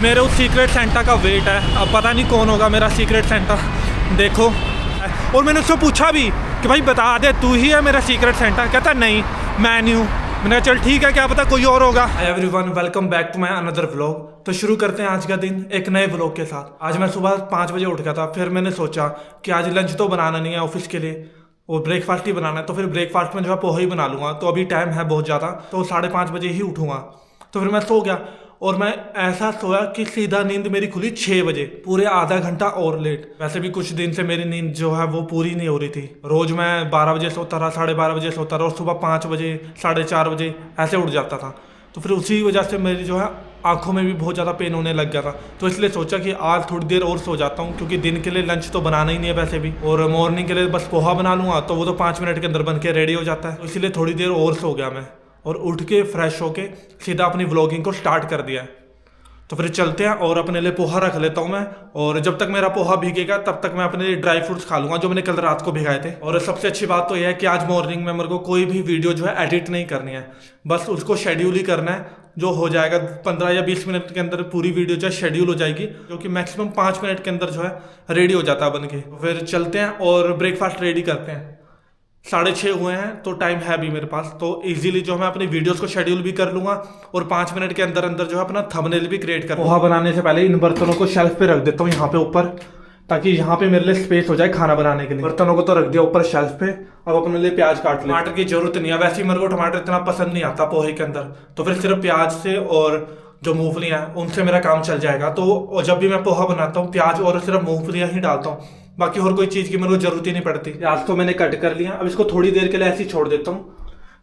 मेरे उस secret Santa का वेट है, अब पता नहीं कौन होगा मेरा सीक्रेट सेंटा। देखो, और मैंने उससे पूछा भी कि भाई बता दे तू ही है मेरा सीक्रेट सेंटा। कहता नहीं मैं नहीं हूँ। मैंने कहा चल ठीक है, क्या पता कोई और होगा। Everyone, welcome back to my another vlog. तो शुरू करते हैं आज का दिन एक नए व्लॉग के साथ। आज मैं सुबह 5 बजे उठ गया था। फिर मैंने सोचा कि आज लंच तो बनाना नहीं है ऑफिस के लिए, और ब्रेकफास्ट ही बनाना है। तो फिर ब्रेकफास्ट में जो है पोहा ही बना लूँगा। तो अभी टाइम है बहुत ज़्यादा, तो 5:30 बजे ही उठूँगा। तो फिर मैं सो गया, और मैं ऐसा सोया कि सीधा नींद मेरी खुली 6 बजे, पूरे आधा घंटा और लेट। वैसे भी कुछ दिन से मेरी नींद जो है वो पूरी नहीं हो रही थी। रोज मैं 12 बजे सोता रहा, 12:30 बजे सोता रहा, और सुबह 5 बजे 4:30 बजे ऐसे उठ जाता था। तो फिर उसी वजह से मेरी जो है आंखों में भी बहुत ज़्यादा पेन होने लग गया था। तो इसलिए सोचा कि आज थोड़ी देर और सो जाता हूँ, क्योंकि दिन के लिए लंच तो बनाना ही नहीं है वैसे भी, और मॉर्निंग के लिए बस पोहा बना लूँगा तो वो तो 5 मिनट के अंदर बन के रेडी हो जाता है। तो इसलिए थोड़ी देर और सो गया मैं, और उठ के फ्रेश होके सीधा अपनी व्लॉगिंग को स्टार्ट कर दिया है। तो फिर चलते हैं, और अपने लिए पोहा रख लेता हूँ मैं। और जब तक मेरा पोहा भीगेगा तब तक मैं अपने लिए ड्राई फ्रूट्स खा लूँगा जो मैंने कल रात को भिगाए थे। और सबसे अच्छी बात तो यह है कि आज मॉर्निंग में मेरे को कोई भी वीडियो जो है एडिट नहीं करनी है, बस उसको शेड्यूल ही करना है। जो हो जाएगा 15 या 20 मिनट के अंदर पूरी वीडियो जो है शेड्यूल हो जाएगी, जो कि मैक्सिमम 5 मिनट के अंदर जो है रेडी हो जाता है बन के। तो फिर चलते हैं और ब्रेकफास्ट रेडी करते हैं। 6:30 हुए हैं, तो टाइम है अभी मेरे पास। तो इजीली जो मैं अपनी वीडियोस को शेड्यूल भी कर लूंगा, और 5 मिनट के अंदर अंदर जो है अपना थंबनेल भी क्रिएट कर। पोहा बनाने से पहले इन बर्तनों को शेल्फ पे रख देता हूँ यहाँ पे ऊपर, ताकि यहाँ पे मेरे लिए स्पेस हो जाए खाना बनाने के लिए। बर्तनों को तो रख दिया ऊपर शेल्फ पे। अब अपने लिए प्याज काट ले। टमाटर की जरूरत नहीं है, वैसे ही मेरे को टमाटर इतना पसंद नहीं आता पोहे के अंदर। तो फिर सिर्फ प्याज से और जो मूंगफलियाँ हैं उनसे मेरा काम चल जाएगा। तो जब भी मैं पोहा बनाता हूँ प्याज और सिर्फ मूंगफलियाँ ही डालता हूँ, बाकी और कोई चीज़ की मेरे को जरूरत ही नहीं पड़ती। प्याज तो मैंने कट कर लिया, अब इसको थोड़ी देर के लिए ऐसे ही छोड़ देता हूँ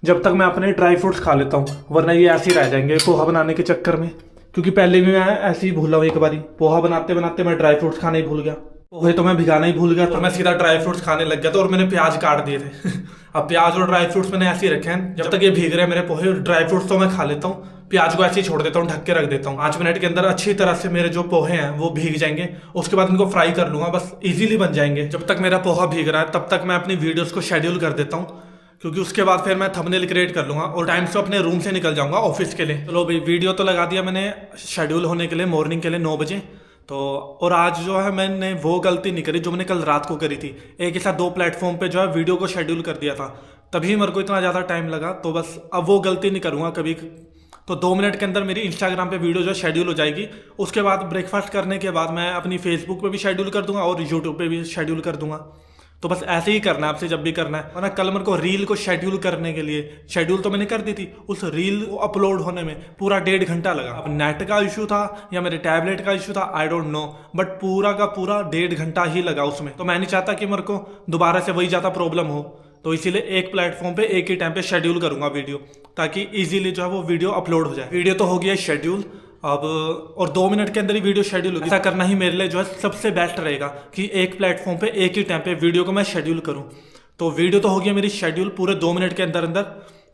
जब तक मैं अपने ड्राई फ्रूट्स खा लेता हूँ, वरना ये ऐसे ही रह जाएंगे पोहा बनाने के चक्कर में। क्योंकि पहले भी मैं ऐसे ही भूला हूँ, एक बारी पोहा बनाते बनाते मैं ड्राई फ्रूट्स खाना ही भूल गया। पोहे तो मैं भिगाना ही भूल गया, तो मैं सीधा ड्राई फ्रूट्स खाने लग गया था, और मैंने प्याज काट दिए थे। अब प्याज और ड्राई फ्रूट्स मैंने ऐसे ही रखे हैं, जब तक ये भीग रहे हैं मेरे पोहे। ड्राई फ्रूट्स तो मैं खा लेता हूँ, प्याज को ऐसे ही छोड़ देता हूँ, ढक के रख देता हूँ। 5 मिनट के अंदर अच्छी तरह से मेरे जो पोहे हैं वो भीग जाएंगे। उसके बाद इनको फ्राई कर लूंगा, बस इजीली बन जाएंगे। जब तक मेरा पोहा भीग रहा है तब तक मैं अपनी वीडियोस को शेड्यूल कर देता हूँ, क्योंकि उसके बाद फिर मैं थंबनेल क्रिएट कर लूंगा और टाइम से अपने रूम से निकल जाऊंगा ऑफिस के लिए। चलो भाई, वीडियो तो लगा दिया मैंने शेड्यूल होने के लिए मॉर्निंग के लिए 9 बजे। तो और आज जो है मैंने वो गलती नहीं करी जो मैंने कल रात को करी थी। एक ही साथ 2 प्लेटफॉर्म पे जो है वीडियो को शेड्यूल कर दिया था, तभी मेरे को इतना ज़्यादा टाइम लगा। तो बस अब वो गलती नहीं करूँगा कभी। तो 2 मिनट के अंदर मेरी इंस्टाग्राम पे वीडियो जो शेड्यूल हो जाएगी। उसके बाद ब्रेकफास्ट करने के बाद मैं अपनी फेसबुक पे भी शेड्यूल कर दूंगा और यूट्यूब पे भी शेड्यूल कर दूंगा। तो बस ऐसे ही करना है आपसे जब भी करना है। वरना कल मेरे को रील को शेड्यूल करने के लिए, शेड्यूल तो मैंने कर दी थी, उस रील को अपलोड होने में पूरा 1.5 घंटा लगा। अब नेट का इशू था या मेरे टैबलेट का इशू था, आई डोंट नो, बट पूरा का पूरा 1.5 घंटा ही लगा उसमें। तो मैं नहीं चाहता कि मेरे को दोबारा से वही ज़्यादा प्रॉब्लम हो, तो इसीलिए एक प्लेटफॉर्म पे एक ही टाइम पे शेड्यूल करूंगा वीडियो, ताकि इजीली जो है वो वीडियो अपलोड हो जाए। वीडियो तो हो गया शेड्यूल अब, और 2 मिनट के अंदर ही वीडियो शेड्यूल होगी। ऐसा करना ही मेरे लिए जो है सबसे बेस्ट रहेगा कि एक प्लेटफॉर्म पे एक ही टाइम पे वीडियो को मैं शेड्यूल करूं। तो वीडियो तो हो गया मेरी शेड्यूल पूरे 2 मिनट के अंदर अंदर।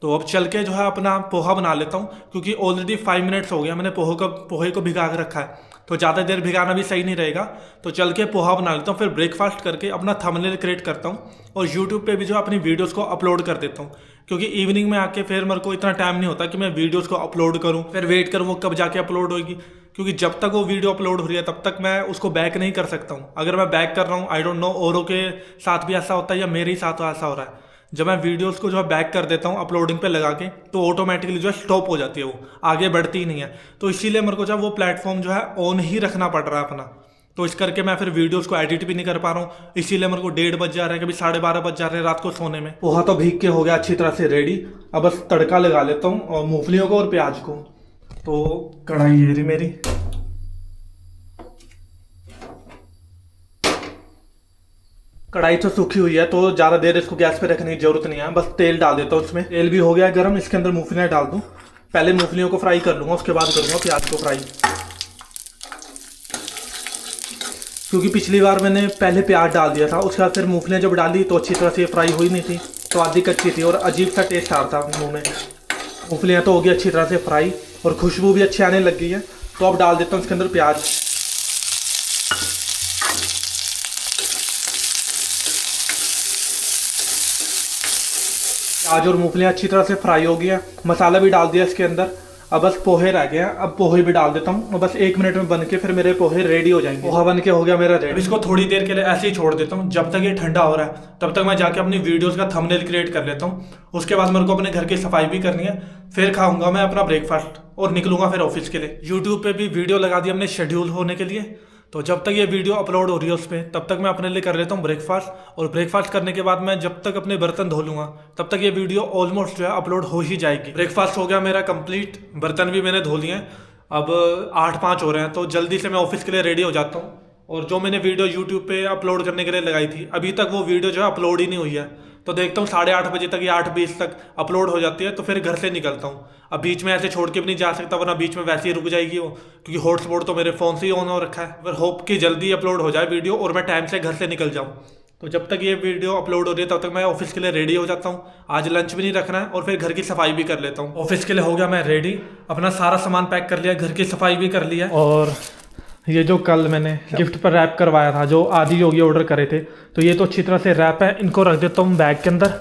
तो अब चल के जो है अपना पोहा बना लेता हूँ, क्योंकि ऑलरेडी 5 मिनट्स हो गया मैंने पोहे को भिगा के रखा है, तो ज़्यादा देर भिगाना भी सही नहीं रहेगा। तो चल के पोहा बना लेता हूँ, फिर ब्रेकफास्ट करके अपना थंबनेल क्रिएट करता हूँ, और यूट्यूब पे भी जो अपनी वीडियोस को अपलोड कर देता हूँ। क्योंकि इवनिंग में आके फिर मेरे को इतना टाइम नहीं होता कि मैं वीडियोस को अपलोड करूँ, फिर वेट करूँ वो कब जाके अपलोड होगी। क्योंकि जब तक वो वीडियो अपलोड हो रही है तब तक मैं उसको बैक नहीं कर सकता हूँ। अगर मैं बैक कर रहा हूँ, आई डोंट नो औरों के साथ भी ऐसा होता है या मेरे ही साथ ऐसा हो रहा है, जब मैं वीडियोस को जो है बैक कर देता हूँ अपलोडिंग पे लगा के, तो ऑटोमेटिकली जो है स्टॉप हो जाती है, वो आगे बढ़ती ही नहीं है। तो इसीलिए मेरे को जो है वो प्लेटफॉर्म जो है ऑन ही रखना पड़ रहा है अपना। तो इस करके मैं फिर वीडियोस को एडिट भी नहीं कर पा रहा हूँ, इसीलिए मेरे को 1:30 बज जा रहे हैं, कभी 12:30 बज जा रहे हैं रात को सोने में। पोहा तो भीग के हो गया अच्छी तरह से रेडी। अब बस तड़का लगा लेता हूँ और मूंगफलियों को और प्याज को। तो कढ़ाई ये रही मेरी, कढ़ाई तो सूखी हुई है, तो ज़्यादा देर इसको गैस पे रखने की जरूरत नहीं है। बस तेल डाल देता हूँ उसमें। तेल भी हो गया गर्म, इसके अंदर मूंगफलियाँ डाल दूँ। पहले मूंगफलियों को फ्राई कर लूँगा, उसके बाद करूँगा प्याज को फ्राई। क्योंकि पिछली बार मैंने पहले प्याज डाल दिया था, उसके बाद फिर मूंगफलियाँ जब डाली तो अच्छी तरह से फ्राई हुई नहीं थी, तो आधी कच्ची थी और अजीब सा टेस्ट आ रहा था मुँह में। मूंगफलियाँ तो हो गई अच्छी तरह से फ्राई, और खुशबू भी अच्छी आने लग गई है। तो अब डाल देता हूँ इसके अंदर प्याज। प्याज और मूंगफलियाँ अच्छी तरह से फ्राई हो गई है, मसाला भी डाल दिया इसके अंदर। अब बस पोहे रह गए हैं, अब पोहे भी डाल देता हूँ और बस 1 मिनट में बन के फिर मेरे पोहे रेडी हो जाएंगे। पोहा बन के हो गया मेरा रेडी। इसको थोड़ी देर के लिए ऐसे ही छोड़ देता हूँ, जब तक ये ठंडा हो रहा है तब तक मैं जाके अपनी वीडियोस का थंबनेल क्रिएट कर लेता हूँ। उसके बाद मेरे को अपने घर की सफाई भी करनी है, फिर खाऊंगा मैं अपना ब्रेकफास्ट और निकलूंगा फिर ऑफिस के लिए। यूट्यूब पे भी वीडियो लगा दी हमने शेड्यूल होने के लिए, तो जब तक ये वीडियो अपलोड हो रही है उस पर तब तक मैं अपने लिए कर लेता हूँ ब्रेकफास्ट, और ब्रेकफास्ट करने के बाद मैं जब तक अपने बर्तन धो लूँगा तब तक ये वीडियो ऑलमोस्ट जो है अपलोड हो ही जाएगी। ब्रेकफास्ट हो गया मेरा कंप्लीट, बर्तन भी मैंने धो लिए हैं, अब 8:05 हो रहे हैं, तो जल्दी से मैं ऑफिस के लिए रेडी हो जाता हूँ। और जो मैंने वीडियो यूट्यूब पे अपलोड करने के लिए लगाई थी अभी तक वो वीडियो जो है अपलोड ही नहीं हुई है, तो देखता हूँ 8:30 बजे तक या 8:20 तक अपलोड हो जाती है, तो फिर घर से निकलता हूँ। अब बीच में ऐसे छोड़ के भी नहीं जा सकता वरना बीच में वैसे ही रुक जाएगी वो, क्योंकि हॉटस्पॉट तो मेरे फ़ोन से ही ऑन हो रखा है। पर होप कि जल्दी अपलोड हो जाए वीडियो और मैं टाइम से घर से निकल जाऊँ। तो जब तक ये वीडियो अपलोड हो रही है तब तक मैं ऑफिस के लिए रेडी हो जाता हूँ। आज लंच भी नहीं रखना है और फिर घर की सफाई भी कर लेता हूँ। ऑफिस के लिए हो गया मैं रेडी, अपना सारा सामान पैक कर लिया, घर की सफाई भी कर लिया। और ये जो कल मैंने गिफ्ट पर रैप करवाया था, जो आदि योगी ऑर्डर करे थे, तो ये तो अच्छी तरह से रैप है, इनको रख देता हूँ बैग के अंदर,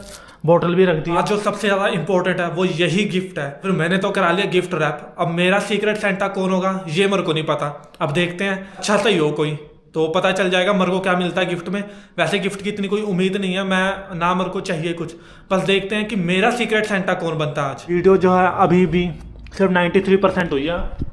बॉटल भी रख दी। आज जो सबसे ज़्यादा इंपॉर्टेंट है वो यही गिफ्ट है। फिर मैंने तो करा लिया गिफ्ट रैप, अब मेरा सीक्रेट सेंटा कौन होगा ये मेरे को नहीं पता। अब देखते हैं, अच्छा सही हो कोई तो पता चल जाएगा मेरे को क्या मिलता है गिफ्ट में। वैसे गिफ्ट की इतनी कोई उम्मीद नहीं है, मैं ना मेरे को चाहिए कुछ, बस देखते हैं कि मेरा सीक्रेट सेंटा कौन बनता है आज। वीडियो जो है अभी भी सिर्फ 93% हुई है।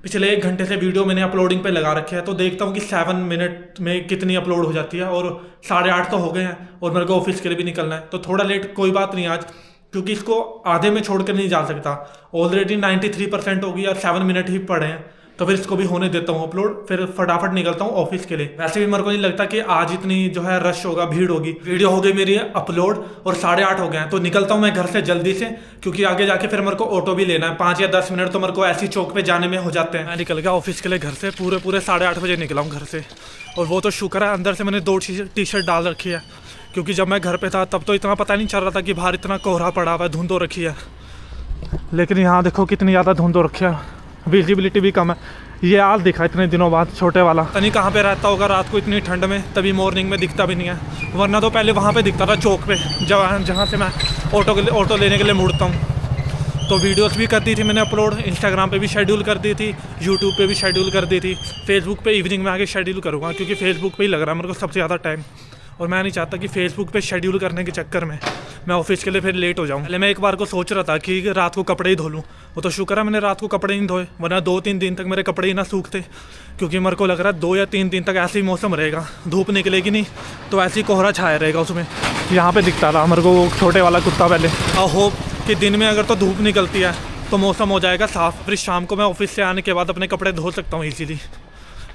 पिछले 1 घंटे से वीडियो मैंने अपलोडिंग पे लगा रखे हैं, तो देखता हूँ कि 7 मिनट में कितनी अपलोड हो जाती है। और 8:30 तो हो गए हैं और मेरे को ऑफिस के लिए भी निकलना है, तो थोड़ा लेट कोई बात नहीं आज, क्योंकि इसको आधे में छोड़ कर नहीं जा सकता। ऑलरेडी 93% होगी और 7 मिनट ही पड़े हैं, तो फिर इसको भी होने देता हूँ अपलोड, फिर फटाफट निकलता हूँ ऑफिस के लिए। वैसे भी मेरे को नहीं लगता कि आज इतनी जो है रश होगा, भीड़ होगी। वीडियो हो गई मेरी अपलोड और 8:30 हो गए हैं, तो निकलता हूँ मैं घर से जल्दी से, क्योंकि आगे जाके फिर मेरे को ऑटो भी लेना है। 5 या 10 मिनट तो मेरे को ऐसी चौक पे जाने में हो जाते हैं। मैं निकल गया ऑफिस के लिए घर से, पूरे 8:30 बजे निकला हूँ घर से। और वो तो शुक्र है अंदर से मैंने 2 टी-शर्ट डाल रखी है, क्योंकि जब मैं घर पे था तब तो इतना पता नहीं चल रहा था कि बाहर इतना कोहरा पड़ा हुआ है, धुंध हो रखी है। लेकिन यहाँ देखो कितनी ज़्यादा धुंध हो रखी है, विजिबिलिटी भी कम है। ये आज दिखा इतने दिनों बाद, छोटे वाला पता नहीं कहाँ पे रहता होगा रात को इतनी ठंड में, तभी मॉर्निंग में दिखता भी नहीं है, वरना तो पहले वहाँ पे दिखता था चौक पे, जहाँ से मैं ऑटो लेने के लिए मुड़ता हूँ। तो वीडियोस भी कर दी थी मैंने अपलोड, इंस्टाग्राम पे भी शेड्यूल कर दी थी, यूट्यूब पे भी शेड्यूल कर दी थी, फेसबुक पे इवनिंग में आके शेड्यूल करूँगा, क्योंकि फेसबुक पे ही लग रहा है मेरे को सबसे ज़्यादा टाइम, और मैं नहीं चाहता कि फेसबुक पे शेड्यूल करने के चक्कर में मैं ऑफिस के लिए फिर लेट हो जाऊँ। पहले मैं एक बार को सोच रहा था कि रात को कपड़े ही धो लूँ, वो तो शुक्र है मैंने रात को कपड़े नहीं धोए, वरना 2-3 दिन तक मेरे कपड़े ही ना सूखते, क्योंकि मेरे को लग रहा है 2 या 3 दिन तक ऐसे ही मौसम रहेगा, धूप निकलेगी नहीं तो ऐसे ही कोहरा छाया रहेगा उसमें। यहाँ पे दिखता था मेरे को वो छोटे वाला कुत्ता पहले। आई होप कि दिन में अगर तो धूप निकलती है तो मौसम हो जाएगा साफ़, फिर शाम को मैं ऑफिस से आने के बाद अपने कपड़े धो सकता हूँ ईजीली।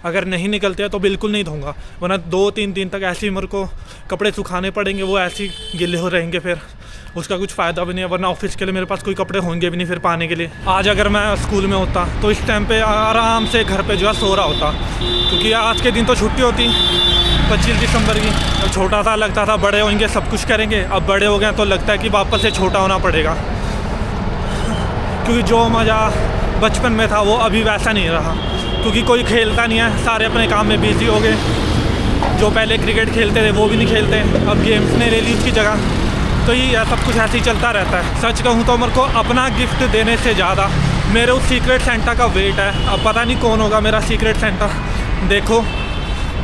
अगर नहीं निकलते हैं तो बिल्कुल नहीं धोऊंगा, वरना 2-3 दिन तक ऐसे ही मेरे को कपड़े सुखाने पड़ेंगे, वो ऐसे ही गिले हो रहेंगे, फिर उसका कुछ फ़ायदा भी नहीं है। वरना ऑफिस के लिए मेरे पास कोई कपड़े होंगे भी नहीं फिर पाने के लिए। आज अगर मैं स्कूल में होता तो इस टाइम पे आराम से घर पे जो है सो रहा होता, क्योंकि आज के दिन तो छुट्टी होती 25 दिसंबर की। जब छोटा था लगता था बड़े होंगे सब कुछ करेंगे, अब बड़े हो गए तो लगता है कि वापस से छोटा होना पड़ेगा, क्योंकि जो मज़ा बचपन में था वो अभी वैसा नहीं रहा, क्योंकि कोई खेलता नहीं है, सारे अपने काम में बिजी हो गए। जो पहले क्रिकेट खेलते थे वो भी नहीं खेलते, अब गेम्स ने ले ली उसकी जगह, तो ये सब कुछ ऐसे ही चलता रहता है। सच कहूँ तो मेरे को अपना गिफ्ट देने से ज़्यादा मेरे उस सीक्रेट सेंटा का वेट है। अब पता नहीं कौन होगा मेरा सीक्रेट सेंटा, देखो,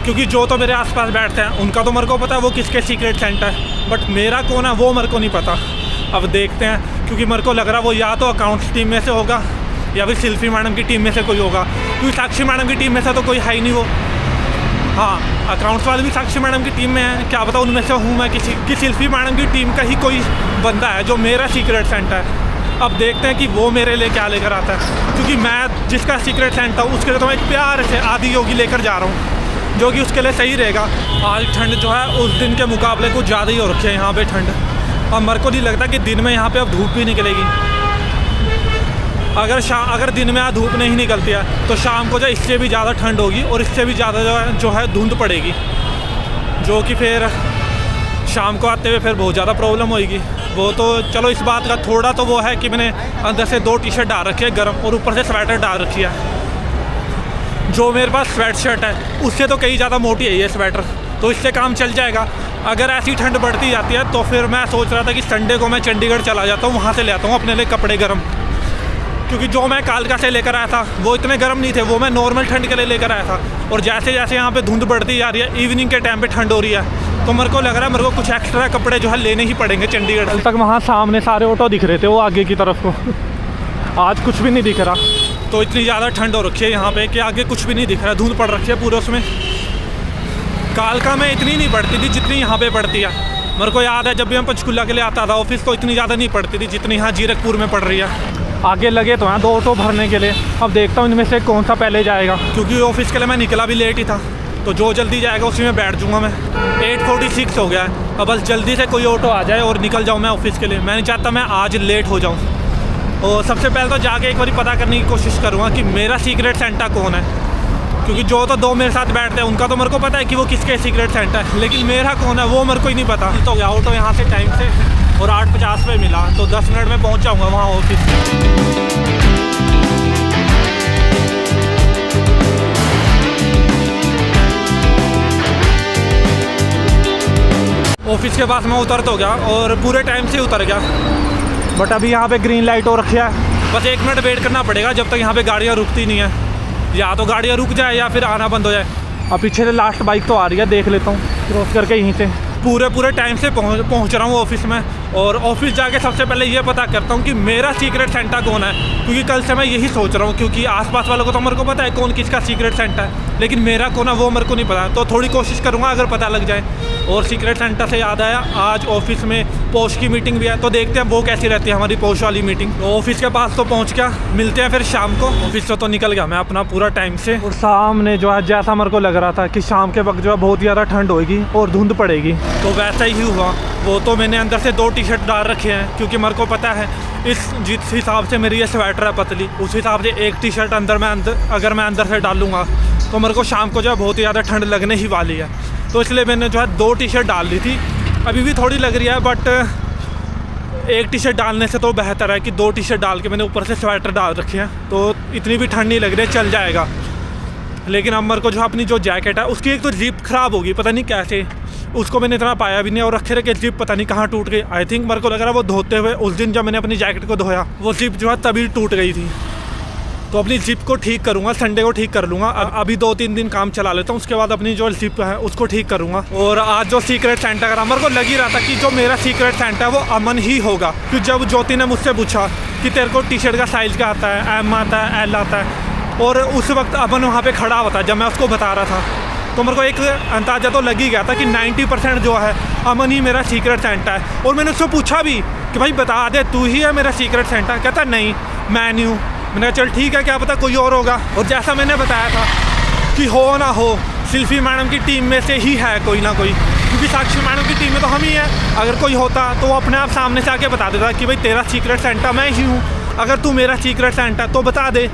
क्योंकि जो तो मेरे आसपास बैठते हैं उनका तो मेरे को पता है वो किसके सीक्रेट सेंटा है, बट मेरा कौन है वो मेरे को नहीं पता। अब देखते हैं, क्योंकि मेरे को लग रहा है वो या तो अकाउंट्स टीम में से होगा या फिर शिल्पी मैडम की टीम में से कोई होगा, क्योंकि साक्षी मैडम की टीम में से तो कोई है ही नहीं वो। हाँ, अकाउंट्स वाले भी साक्षी मैडम की टीम में है, क्या पता उनमें से हूँ मैं किसी की शिल्पी मैडम की टीम का ही कोई बंदा है जो मेरा सीक्रेट सेंटा है। अब देखते हैं कि वो मेरे लिए क्या लेकर आता है, क्योंकि मैं जिसका सीक्रेट सेंटा हूँ उसके लिए तो मैं प्यार से आदि योगी लेकर जा रहा हूँ, जो कि उसके लिए सही रहेगा। आज ठंड जो है उस दिन के मुकाबले कुछ ज़्यादा ही हो रखी है यहाँ पे ठंड। अब मेरे को नहीं लगता कि दिन में यहाँ पे अब धूप भी निकलेगी। अगर दिन में धूप नहीं निकलती है तो शाम को जो इससे भी ज़्यादा ठंड होगी और इससे भी ज़्यादा जो है धुंध पड़ेगी, जो कि फिर शाम को आते हुए फिर बहुत ज़्यादा प्रॉब्लम होगी। वो तो चलो इस बात का थोड़ा तो वो है कि मैंने अंदर से 2 टी-शर्ट डाल रखी है गर्म और ऊपर से स्वेटर डाल रखी है। जो मेरे पास स्वेट शर्ट है उससे तो कहीं ज़्यादा मोटी है ये स्वेटर, तो इससे काम चल जाएगा। अगर ऐसी ठंड बढ़ती जाती है तो फिर मैं सोच रहा था कि संडे को मैं चंडीगढ़ चला जाता हूँ, वहाँ से ले आता हूँ अपने लिए कपड़े गर्म। क्योंकि जो मैं कालका से लेकर आया था वो इतने गर्म नहीं थे, वो मैं नॉर्मल ठंड के लिए लेकर आया था। और जैसे जैसे यहाँ पे धुंध बढ़ती जा रही है, इवनिंग के टाइम पे ठंड हो रही है, तो मेरे को लग रहा है मेरे को कुछ एक्स्ट्रा कपड़े जो है लेने ही पड़ेंगे चंडीगढ़। कल तक वहाँ सामने सारे ऑटो दिख रहे थे वो आगे की तरफ को, आज कुछ भी नहीं दिख रहा। तो इतनी ज़्यादा ठंड हो रखी है यहाँ पे कि आगे कुछ भी नहीं दिख रहा, धुंध पड़ रखी है पूरे उसमें। कालका में इतनी नहीं पड़ती थी जितनी यहाँ पे पड़ती है। मेरे को याद है जब भी मैं पंचकुला के लिए आता था ऑफिस, तो इतनी ज़्यादा नहीं पड़ती थी जितनी यहाँ जीरकपुर में पड़ रही है। आगे लगे तो हैं 2 ऑटो भरने के लिए, अब देखता हूँ इनमें से कौन सा पहले जाएगा, क्योंकि ऑफिस के लिए मैं निकला भी लेट ही था, तो जो जल्दी जाएगा उसी में बैठ जाऊँगा मैं। 8:46 हो गया है, अब बस जल्दी से कोई ऑटो आ जाए और निकल जाऊँ मैं ऑफिस के लिए। मैं नहीं चाहता मैं आज लेट हो जाऊँ। और सबसे पहले तो जाके एक बार पता करने की कोशिश करूँगा कि मेरा सीक्रेट सेंटा कौन है, क्योंकि जो तो 2 मेरे साथ बैठते हैं उनका तो मेरे को पता है कि वो किसके सीक्रेट सेंटा है, लेकिन मेरा कौन है वो मेरे को ही नहीं पता। तो गया ऑटो यहाँ से टाइम से और 8:50 पे मिला, तो 10 मिनट में पहुँच जाऊँगा वहाँ ऑफिस। ऑफिस के पास मैं उतर तो गया और पूरे टाइम से उतर गया, बट अभी यहाँ पे ग्रीन लाइट हो रखी है। बस 1 मिनट वेट करना पड़ेगा जब तक यहाँ पे गाड़ियाँ रुकती नहीं है, या तो गाड़ियाँ रुक जाए या फिर आना बंद हो जाए। अब पीछे से लास्ट बाइक तो आ रही है, देख लेता हूँ क्रॉस करके यहीं से। पूरे टाइम से पहुँच रहा हूँ ऑफिस में, और ऑफिस जाके सबसे पहले ये पता करता हूँ कि मेरा सीक्रेट सेंटा कौन है, क्योंकि कल से मैं यही सोच रहा हूँ, क्योंकि आसपास वालों को तो मेरे को पता है कौन किसका सीक्रेट सेंटा है, लेकिन मेरा कौन है वो मेरे को नहीं पता। तो थोड़ी कोशिश करूँगा अगर पता लग जाए। और सीक्रेट सेंटा से याद आया, आज ऑफिस में पोस्ट की मीटिंग भी है, तो देखते हैं वो कैसी रहती है हमारी पोस्ट वाली मीटिंग। तो ऑफिस के पास तो पहुँच गया, मिलते हैं फिर शाम को। ऑफिस से तो निकल गया मैं अपना पूरा टाइम से, और सामने जो है जैसा मेरे को लग रहा था कि शाम के वक्त जो है बहुत ज़्यादा ठंड होगी और धुंध पड़ेगी, तो वैसा ही हुआ। वो तो मैंने अंदर से 2 टी-शर्ट डाल रखे हैं, क्योंकि मेरे को पता है जिस हिसाब से मेरी ये स्वेटर है पतली, उस हिसाब से 1 टी-शर्ट अगर मैं अंदर से डालूंगा तो मेरे को शाम को जो है बहुत ही ज़्यादा ठंड लगने ही वाली है। तो इसलिए मैंने जो है 2 टी-शर्ट डाल दी थी। अभी भी थोड़ी लग रही है, बट 1 टी-शर्ट डालने से तो बेहतर है कि 2 टी-शर्ट डाल के मैंने ऊपर से स्वेटर डाल रखी है, तो इतनी भी ठंड नहीं लग रही है, चल जाएगा। लेकिन अब मेरे को जो अपनी जो जैकेट है उसकी एक तो जिप ख़राब होगी, पता नहीं कैसे, उसको मैंने इतना पाया भी नहीं, और रखे रखे जिप पता नहीं कहाँ टूट गई। आई थिंक मेरे को लग रहा है वो धोते हुए उस दिन जब मैंने अपनी जैकेट को धोया वो जिप जो है तभी टूट गई थी। तो अपनी जिप को ठीक करूँगा, संडे को ठीक कर लूँगा। अभी 2-3 दिन काम चला लेता हूँ, उसके बाद अपनी जो जिप है उसको ठीक करूँगा। और आज जो सीक्रेट सेंटा करा, मेरे को लग ही रहा था कि जो मेरा सीक्रेट सेंटा है वो अमन ही होगा, क्योंकि जब ज्योति ने मुझसे पूछा कि तेरे को टी-शर्ट का साइज़ क्या आता है, M आता है, L आता है, और उस वक्त अमन वहाँ पे खड़ा हुआ था जब मैं उसको बता रहा था, तो मेरे को एक अंदाज़ा तो लग ही गया था कि 90% जो है अमन ही मेरा सीक्रेट सेंटा है। और मैंने उससे पूछा भी कि भाई बता दे तू ही है मेरा सीक्रेट सेंटा, कहता नहीं मैं नहीं हूँ। मैंने कहा चल ठीक है, क्या पता कोई और होगा। और जैसा मैंने बताया था कि हो ना हो शिल्पी मैडम की टीम में से ही है कोई ना कोई, क्योंकि साक्षी मैडम की टीम में तो हम ही हैं। अगर कोई होता तो वो अपने आप सामने से आके बता देता कि भाई तेरा सीक्रेट सेंटा मैं ही हूँ, अगर तू मेरा सीक्रेट सेंटा तो बता दे।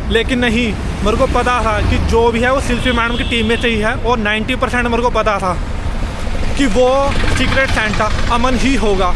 लेकिन नहीं, मेरे को पता था कि जो भी है वो शिल्पी मैडम की टीम में से ही है, और 90% मेरे को पता था कि वो सीक्रेट सेंटा अमन ही होगा,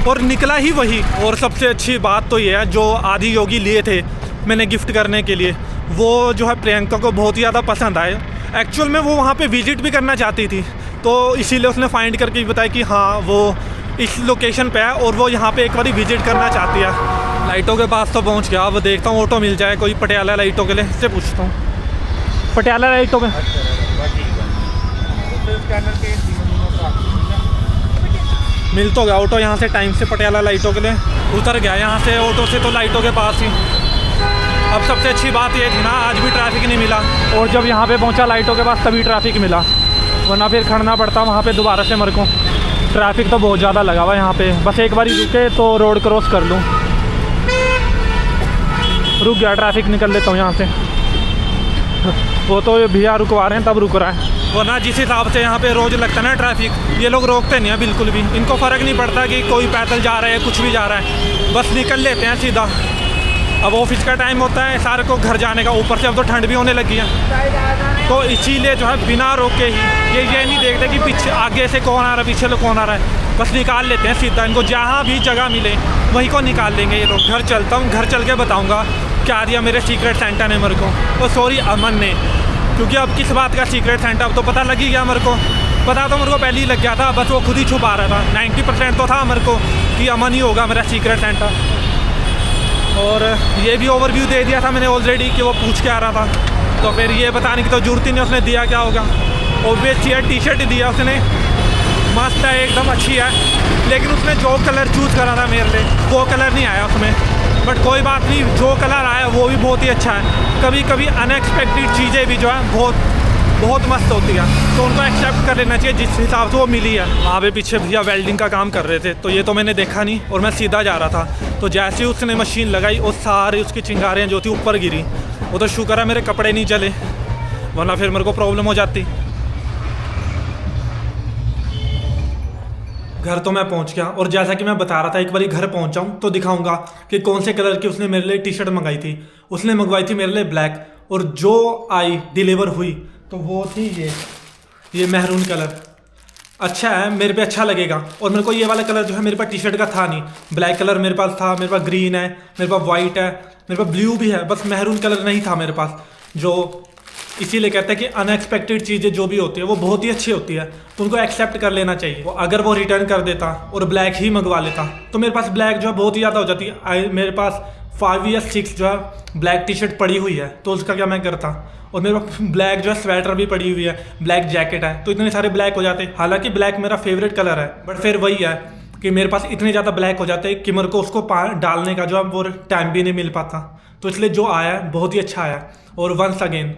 और निकला ही वही। और सबसे अच्छी बात तो ये है, जो आदि योगी लिए थे मैंने गिफ्ट करने के लिए, वो जो है प्रियंका को बहुत ही ज़्यादा पसंद आए। एक्चुअल में वो वहाँ पे विज़िट भी करना चाहती थी, तो इसीलिए उसने फाइंड करके बताया कि हाँ वो इस लोकेशन पे है और वो यहाँ पे एक बार विज़िट करना चाहती है। लाइटों के पास तो पहुँच गया, अब देखता हूँ ऑटो मिल जाए कोई पटियाला लाइटों के लिए, इससे पूछता हूँ पटियाला लाइटों में। मिल तो गया ऑटो यहाँ से टाइम से पटियाला लाइटों के लिए, उतर गया यहाँ से ऑटो से तो लाइटों के पास ही। अब सबसे अच्छी बात ये थी ना, आज भी ट्रैफिक नहीं मिला, और जब यहाँ पे पहुँचा लाइटों के पास तभी ट्रैफिक मिला, वरना फिर खड़ना पड़ता वहाँ पे दोबारा से मेरे को। ट्रैफिक तो बहुत ज़्यादा लगा हुआ यहाँ पे, बस एक बार रुके तो रोड क्रॉस कर लूँ। रुक गया ट्रैफिक, निकल लेता हूँ यहाँ से। वो तो भैया रुकवा रहे हैं तब रुक रहा है, वरना जिस हिसाब से यहाँ पे रोज़ लगता है ना ट्रैफिक, ये लोग रोकते नहीं हैं बिल्कुल भी। इनको फ़र्क नहीं पड़ता कि कोई पैदल जा रहा है कुछ भी जा रहा है, बस निकल लेते हैं सीधा। अब ऑफिस का टाइम होता है सारे को घर जाने का, ऊपर से अब तो ठंड भी होने लगी है, तो इसीलिए जो है बिना रोके ही ये नहीं देखते कि पीछे आगे से कौन आ रहा है पीछे से कौन आ रहा है, बस निकाल लेते हैं सीधा। इनको जहाँ भी जगह मिले वहीं को निकाल लेंगे ये लोग। घर चलता हूँ, घर चल के बताऊँगा क्या दिया मेरे सीक्रेट सेंटा ने मेरे को, और सॉरी अमन ने, क्योंकि अब किस बात का सीक्रेट सेंटा अब तो पता लग ही गया मेरे को। पता तो मेरे को पहले ही लग गया था, बस वो खुद ही छुपा रहा था। 90% तो था मेरे को कि अमन ही होगा मेरा सीक्रेट सेंटा। और ये भी ओवरव्यू दे दिया था मैंने ऑलरेडी कि वो पूछ के आ रहा था, तो फिर ये बताने की तो जरूरत ही नहीं उसने दिया क्या होगा। ऑब्वियस ये टी शर्ट ही दिया उसने, मस्त है एकदम अच्छी है, लेकिन उसने जो कलर चूज़ करा था मेरे लिए वो कलर नहीं आया उसमें। बट कोई बात नहीं, जो कलर आया वो भी बहुत ही अच्छा है। कभी कभी अनएक्सपेक्टेड चीज़ें भी जो है बहुत मस्त होती है, तो उनको एक्सेप्ट कर लेना चाहिए जिस हिसाब से वो मिली है। वहाँ पे पीछे भैया वेल्डिंग का काम कर रहे थे, तो ये तो मैंने देखा नहीं और मैं सीधा जा रहा था। तो जैसे ही उसने मशीन लगाई और सारी उसकी चिंगारियाँ जो थी ऊपर गिरी। वो तो शुक्र है मेरे कपड़े नहीं जले, वरना फिर मेरे को प्रॉब्लम हो जाती। घर तो मैं पहुंच गया और जैसा कि मैं बता रहा था, एक बार घर पहुंच जाऊं तो दिखाऊंगा कि कौन से कलर की उसने मेरे लिए टी शर्ट मंगाई थी। उसने मंगवाई थी मेरे लिए ब्लैक, और जो आई डिलीवर हुई तो वो थी ये मेहरून कलर। अच्छा है, मेरे पे अच्छा लगेगा। और मेरे को ये वाला कलर जो है मेरे पास टी शर्ट का था नहीं, ब्लैक कलर मेरे पास था, मेरे पास ग्रीन है, मेरे पास वाइट है, मेरे पास ब्लू भी है, बस मेहरून कलर नहीं था मेरे पास। जो इसीलिए कहते हैं कि अनएक्सपेक्टेड चीज़ें जो भी होती है वो बहुत ही अच्छी होती है, तो उनको एक्सेप्ट कर लेना चाहिए। अगर वो रिटर्न कर देता और ब्लैक ही मंगवा लेता तो मेरे पास ब्लैक जो है बहुत ही ज़्यादा हो जाती है। मेरे पास 5 या 6 जो है ब्लैक टी शर्ट पड़ी हुई है, तो उसका क्या मैं करता। और मेरे पास ब्लैक जो है स्वेटर भी पड़ी हुई है, ब्लैक जैकेट है, तो इतने सारे ब्लैक हो जाते। हालांकि ब्लैक मेरा फेवरेट कलर है, बट फिर वही है कि मेरे पास इतने ज़्यादा ब्लैक हो जाते कि मेरे को उसको डालने का जो है वो टाइम भी नहीं मिल पाता। तो इसलिए जो आया बहुत ही अच्छा आया। और वंस अगेन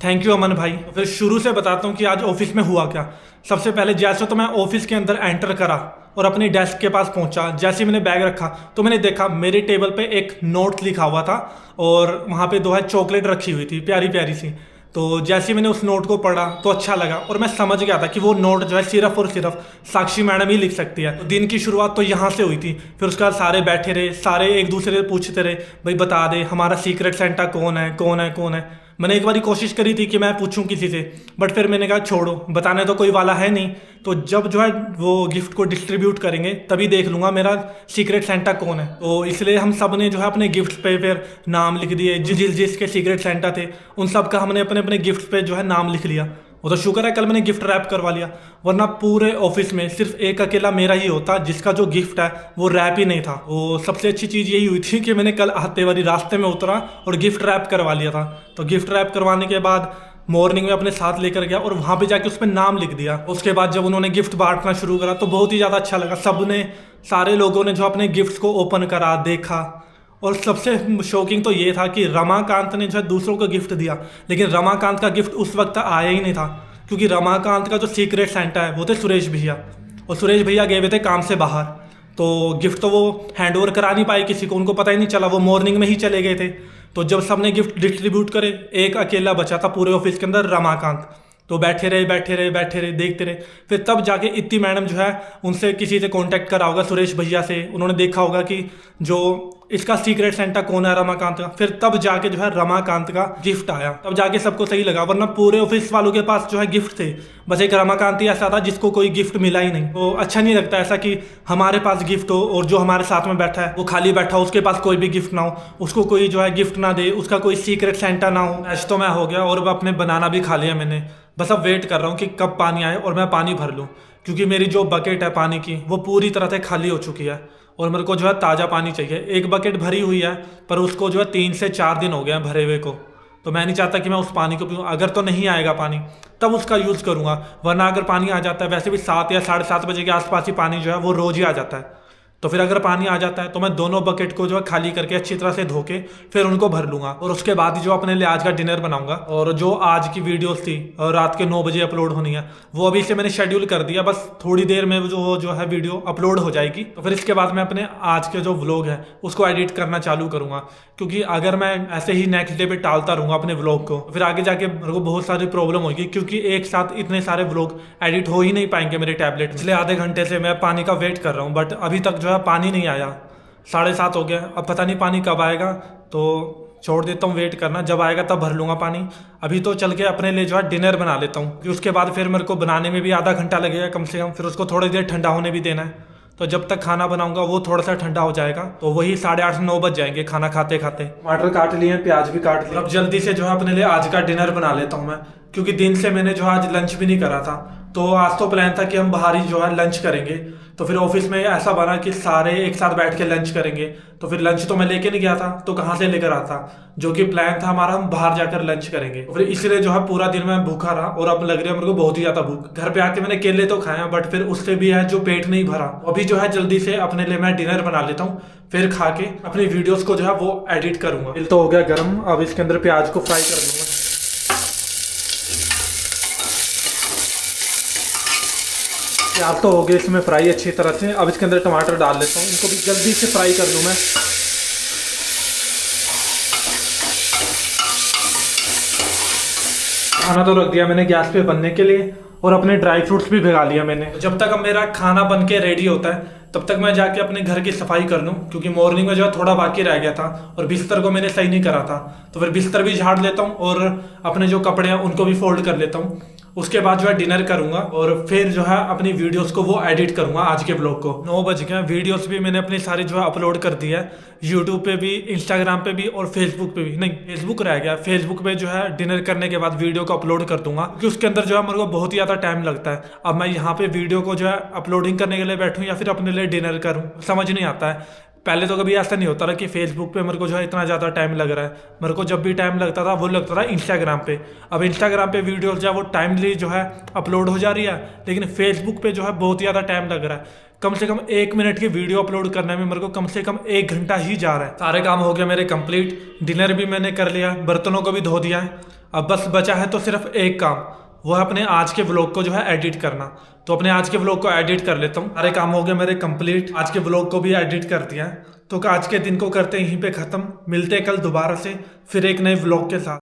थैंक यू अमन भाई। फिर शुरू से बताता हूँ कि आज ऑफिस में हुआ क्या। सबसे पहले जैसे तो मैं ऑफिस के अंदर एंटर करा और अपनी डेस्क के पास पहुंचा, जैसे ही मैंने बैग रखा तो मैंने देखा मेरे टेबल पे एक नोट लिखा हुआ था और वहाँ पे 2 चॉकलेट रखी हुई थी प्यारी प्यारी सी। तो जैसे ही मैंने उस नोट को पढ़ा तो अच्छा लगा और मैं समझ गया था कि वो नोट जो है सिर्फ और सिर्फ साक्षी मैडम ही लिख सकती है। तो दिन की शुरुआत तो यहाँ से हुई थी। फिर उसके बाद सारे बैठे रहे, सारे एक दूसरे से पूछते रहे भाई बता दे हमारा सीक्रेट सेंटा कौन है कौन है कौन है। मैंने एक बार कोशिश करी थी कि मैं पूछूं किसी से, बट फिर मैंने कहा छोड़ो, बताने तो कोई वाला है नहीं। तो जब जो है वो गिफ्ट को डिस्ट्रीब्यूट करेंगे तभी देख लूँगा मेरा सीक्रेट सेंटा कौन है। तो इसलिए हम सब ने जो है अपने गिफ्ट पे फिर नाम लिख दिए। जिसके सीक्रेट सेंटा थे उन सब का हमने अपने अपने गिफ्ट पे जो है नाम लिख लिया। वो तो शुक्र है कल मैंने गिफ्ट रैप करवा लिया, वरना पूरे ऑफिस में सिर्फ एक अकेला मेरा ही होता जिसका जो गिफ्ट है वो रैप ही नहीं था। वो सबसे अच्छी चीज़ यही हुई थी कि मैंने कल आते वाली रास्ते में उतरा और गिफ्ट रैप करवा लिया था। तो गिफ्ट रैप करवाने के बाद मॉर्निंग में अपने साथ लेकर गया और वहाँ पे जाके उस पर नाम लिख दिया। उसके बाद जब उन्होंने गिफ्ट बांटना शुरू करा तो बहुत ही ज़्यादा अच्छा लगा। सारे लोगों ने जो अपने गिफ्ट को ओपन करा, देखा। और सबसे शॉकिंग तो ये था कि रमाकांत ने जो है दूसरों को गिफ्ट दिया, लेकिन रमाकांत का गिफ्ट उस वक्त आया ही नहीं था, क्योंकि रमाकांत का जो सीक्रेट सेंटा है वो थे सुरेश भैया, और सुरेश भैया गए हुए थे काम से बाहर। तो गिफ्ट तो वो हैंड ओवर करा नहीं पाए किसी को, उनको पता ही नहीं चला, वो मॉर्निंग में ही चले गए थे। तो जब सबने गिफ्ट डिस्ट्रीब्यूट करे, एक अकेला बचा था पूरे ऑफिस के अंदर, रमाकांत। तो बैठे रहे देखते रहे। फिर तब जाके इत्ती मैडम जो है उनसे किसी से कांटेक्ट करा होगा, सुरेश भैया से, उन्होंने देखा होगा कि जो इसका सीक्रेट सेंटा कौन है रमाकांत का। फिर तब जाके जो है रमाकांत का गिफ्ट आया, तब जाके सबको सही लगा, वरना पूरे ऑफिस वालों के पास जो है गिफ्ट थे, बस एक रमाकांत ही ऐसा था जिसको कोई गिफ्ट मिला ही नहीं। तो अच्छा नहीं लगता ऐसा कि हमारे पास गिफ्ट हो और जो हमारे साथ में बैठा है वो खाली बैठा हो, उसके पास कोई भी गिफ्ट ना हो, उसको कोई जो है गिफ्ट ना दे, उसका कोई सीक्रेट सेंटा ना हो। ऐसा तो मैं हो गया और अपने बनाना भी खा लिया मैंने। बस अब वेट कर रहा हूँ कि कब पानी आए और मैं पानी भर लूँ, क्योंकि मेरी जो बकेट है पानी की वो पूरी तरह से खाली हो चुकी है और मेरे को जो है ताज़ा पानी चाहिए। एक बकेट भरी हुई है पर उसको जो है 3 से 4 दिन हो गए हैं भरे हुए को, तो मैं नहीं चाहता कि मैं उस पानी को पीऊँ। अगर तो नहीं आएगा पानी तब उसका यूज़ करूँगा, वरना अगर पानी आ जाता है, वैसे भी 7 या 7:30 बजे के आसपास ही पानी जो है वो रोज़ ही आ जाता है, तो फिर अगर पानी आ जाता है तो मैं दोनों बकेट को जो है खाली करके अच्छी तरह से धो के फिर उनको भर लूँगा। और उसके बाद ही जो अपने लिए आज का डिनर बनाऊंगा। और जो आज की वीडियोस थी और रात के 9 बजे अपलोड होनी है, वो अभी से मैंने शेड्यूल कर दिया, बस थोड़ी देर में जो है वीडियो अपलोड हो जाएगी। तो फिर इसके बाद मैं अपने आज के जो व्लॉग है उसको एडिट करना चालू करूँगा, क्योंकि अगर मैं ऐसे ही नेक्स्ट डे पे टालता रहूँगा अपने व्लॉग को, फिर आगे जाके मेरे को बहुत सारी प्रॉब्लम होगी, क्योंकि एक साथ इतने सारे व्लॉग एडिट हो ही नहीं पाएंगे मेरे टैबलेट में। इसलिए आधे घंटे से मैं पानी का वेट कर रहा हूँ, बट अभी तक जो है पानी नहीं आया। 7:30 हो गया, अब पता नहीं पानी कब आएगा, तो छोड़ देता हूँ वेट करना, जब आएगा तब भर लूँगा पानी। अभी तो चल के अपने लिए जो है डिनर बना लेता हूँ, क्योंकि उसके बाद फिर मेरे को बनाने में भी आधा घंटा लगेगा कम से कम, फिर उसको थोड़ी देर ठंडा होने भी देना है। तो जब तक खाना बनाऊंगा वो थोड़ा सा ठंडा हो जाएगा, तो वही 8:30-9 बज जाएंगे खाना खाते खाते। टमाटर काट लिए, प्याज भी काट लिया। अब जल्दी से जो है अपने लिए आज का डिनर बना लेता हूँ मैं, क्योंकि दिन से मैंने जो आज लंच भी नहीं करा था। तो आज तो प्लान था कि हम बाहर ही जो है लंच करेंगे, तो फिर ऑफिस में ऐसा बना कि सारे एक साथ बैठ के लंच करेंगे। तो फिर लंच तो मैं लेके नहीं गया था, तो कहाँ से लेकर आता, जो कि प्लान था हमारा हम बाहर जाकर लंच करेंगे। तो फिर इसलिए जो है पूरा दिन मैं भूखा रहा और अब लग रहा है मेरे को बहुत ही ज्यादा भूख। घर पे आके मैंने केले तो खाया बट फिर उससे भी है जो पेट नहीं भरा। अभी जो है जल्दी से अपने लिए मैं डिनर बना लेता हूँ, फिर खा के अपनी वीडियोस को जो है वो एडिट करूंगा। तेल तो हो गया गर्म, अब इसके अंदर प्याज को फ्राई कर लूंगा। प्याज तो हो गए इसमें फ्राई अच्छी तरह से। अब इसके अंदर टमाटर डाल लेता हूँ, इनको भी जल्दी से फ्राई कर लूँ मैं। खाना तो रख दिया मैंने गैस पे बनने के लिए और अपने ड्राई फ्रूट्स भी भिगा लिया मैंने। जब तक अब मेरा खाना बन के रेडी होता है तब तक मैं जाके अपने घर की सफाई कर लूँ, क्योंकि मॉर्निंग में जो है थोड़ा बाकी रह गया था और बिस्तर को मैंने सही नहीं करा था। तो फिर बिस्तर भी झाड़ लेता हूँ और अपने जो कपड़े हैं उनको भी फोल्ड कर लेता हूँ। उसके बाद जो है डिनर करूंगा और फिर जो है अपनी वीडियोस को वो एडिट करूंगा। आज के ब्लॉग को 9 बज गए, वीडियोस भी मैंने अपनी सारी जो है अपलोड कर दी है, यूट्यूब पे भी, इंस्टाग्राम पे भी और फेसबुक पे भी। नहीं, फेसबुक रह गया, फेसबुक पे जो है डिनर करने के बाद वीडियो को अपलोड कर दूंगा, क्योंकि उसके अंदर जो है मेरे को बहुत ही ज़्यादा टाइम लगता है। अब मैं यहाँ पे वीडियो को जो है अपलोडिंग करने के लिए बैठूँ या फिर अपने लिए डिनर करूँ, समझ नहीं आता है। पहले तो कभी ऐसा नहीं होता था कि फेसबुक पे मेरे को जो है इतना ज़्यादा टाइम लग रहा है। मेरे को जब भी टाइम लगता था वो लगता था इंस्टाग्राम पे। अब इंस्टाग्राम पे वीडियोस जो है वो टाइमली जो है अपलोड हो जा रही है, लेकिन फेसबुक पे जो है बहुत ही ज़्यादा टाइम लग रहा है। कम से कम 1 मिनट की वीडियो अपलोड करने में मेरे को कम से कम 1 घंटा ही जा रहा है। सारे काम हो गए मेरे कंप्लीट, डिनर भी मैंने कर लिया, बर्तनों को भी धो दिया है। अब बस बचा है तो सिर्फ एक काम, वो है अपने आज के व्लॉग को जो है एडिट करना। तो अपने आज के व्लॉग को एडिट कर लेता हूँ। सारे काम हो गए मेरे कंप्लीट, आज के व्लॉग को भी एडिट कर दिया है। तो आज के दिन को करते हैं यहीं पे ख़त्म। मिलते हैं कल दोबारा से फिर एक नए व्लॉग के साथ।